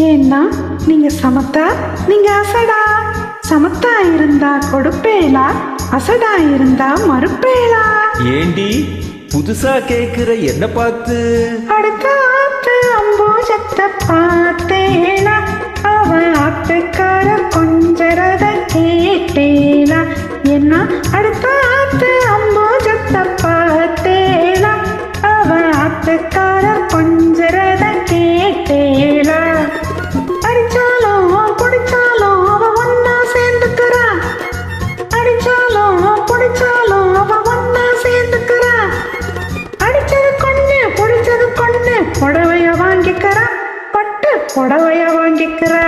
ஏன்னா நீங்க சமத்தா, நீங்க அசடா. சமத்தா இருந்தா கொடுப்பேலா, அசடா இருந்தா மறுப்பேலா? ஏண்டி புதுசா கேக்குற என்ன பார்த்து? அடுத்த ஆத்து அம்போஜத்தை பார்த்தேனா, அவ ஆத்துக்கார கொஞ்சரத கேட்டேனா? என்ன அடுத்த ஆத்து அம்போஜத்தை பார்த்தேனா, அவ ஆத்துக்கார கொஞ்சரத கேட்டேனா? அடிச்சாலும் பிடிச்சாலும் அவ ஒன்னா சேர்ந்துக்கிறா. அடிச்சாலும் பிடிச்சாலும் அவ ஒன்னா சேர்ந்துக்கிறா. அடிச்சது கொண்டு பிடிச்சது கொண்டு புடவைய வாங்கிக்கிறா, பட்டு புடவைய வாங்கிக்கிறா.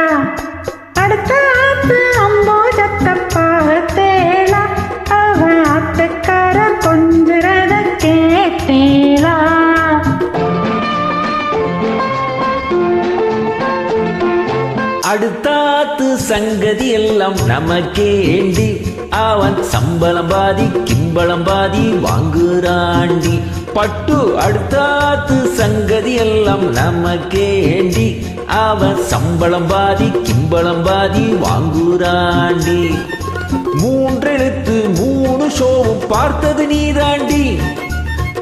அடுத்த ஆத்து அம்போஜத்தை பார்த்தேளா, அவ ஆத்துக்கார கொஞ்சரத கேட்டேளா? அடுத்தாத்து சங்கதி எல்லாம் நமக்கேண்டி, அவன் சம்பளம் பாதி கிம்பளம் பாதி வாங்குறாண்டி. பட்டு அடுத்தாத்து சங்கதி எல்லாம் நமக்கேண்டி, அவன் சம்பளம் பாதி கிம்பளம் பாதி வாங்குறாண்டி. மூன்றெழுத்து மூணு ஷோவும் பார்த்தது நீதாண்டி,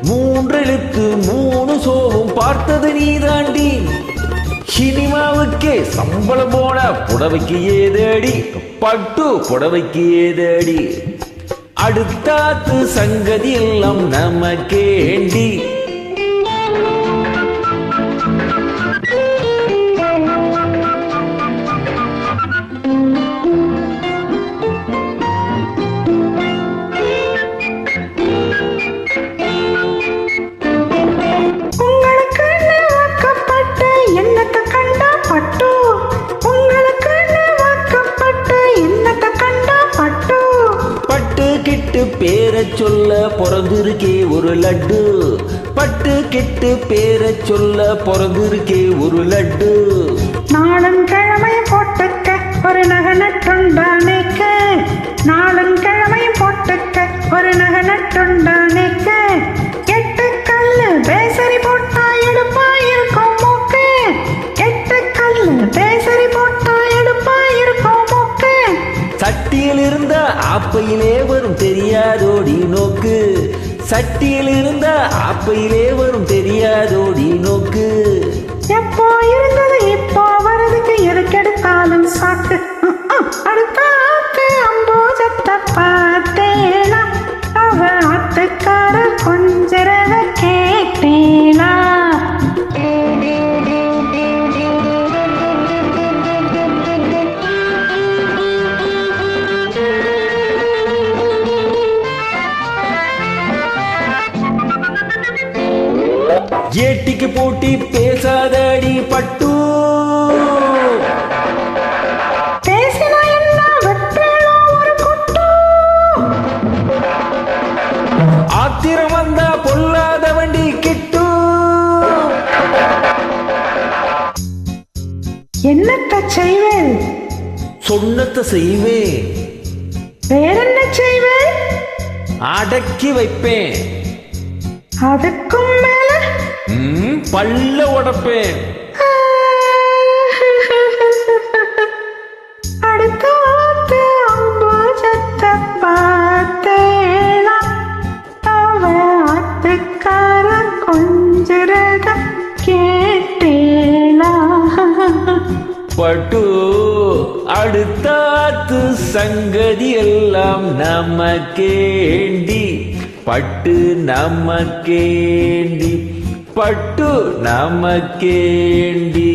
மூன்றெழுத்து மூணு ஷோவும் பார்த்தது நீதாண்டி. சினிமாவுக்கே சம்பளம் போன புடவைக்கு ஏதடி, பட்டு புடவைக்கு ஏதடி. அடுத்தாத்து சங்கதி எல்லாம் நமக்கேண்டி. கிட்டு பேரை சொல்ல பிறந்திருக்கே ஒரு லட்டு, பட்டு கிட்டு பேரை சொல்ல பிறந்திருக்கே ஒரு லட்டு. நாளும் கிழமையும் போட்டுக்க ஒரு நகை நட்டுண்டானேக்க, நாளும் கிழமையும் போட்டுக்க ஒரு நகை நட்டுண்டானேக்க. எட்டு கல்லு பேசரி போட்டா எடுப்பா இருக்கும் மூக்கு, எட்டு கல்லு பேசரி போட்டா எடுப்பா இருக்கும் மூக்கு. சட்டியில் இருந்த ஆப்பையிலே வரும் தெரியாதோடி நோக்கு, சட்டியில் இருந்த ஆப்பையிலே வரும் தெரியாதோடி நோக்கு. எப்போ இருந்தது இப்போ வரதுக்கு எதுக்கெடுத்தாலும் சாக்கு. அடுத்த ஆத்து அம்போஜத்தை பார்த்தேனா, அவ ஆத்துக்கார கொஞ்சரத கேட்டேனா? ஏட்டிக்கு போட்டி பேசாதடி பட்டு, பேசினா என்ன வெட்டேளோ ஒரு கொட்டு. ஆத்திரம் வந்தா பொல்லாத வண்டி கிட்டு. என்னத்த செய்வேன்? சொன்னத்தை செய்வேன். வேறென்ன செய்வேன்? அடக்கி வைப்பேன். அதுக்கும் மேல பல்ல உடைப்பேன். அடுத்த ஆத்து அம்போஜத்தை பார்த்தேளா, அவ ஆத்துக்கார கொஞ்சரத கேட்டேளா? பட்டு அடுத்தாத்து சங்கதி எல்லாம் நமக்கேண்டி, பட்டு நமக்கேண்டி, பட்டு நமக்கேண்டி.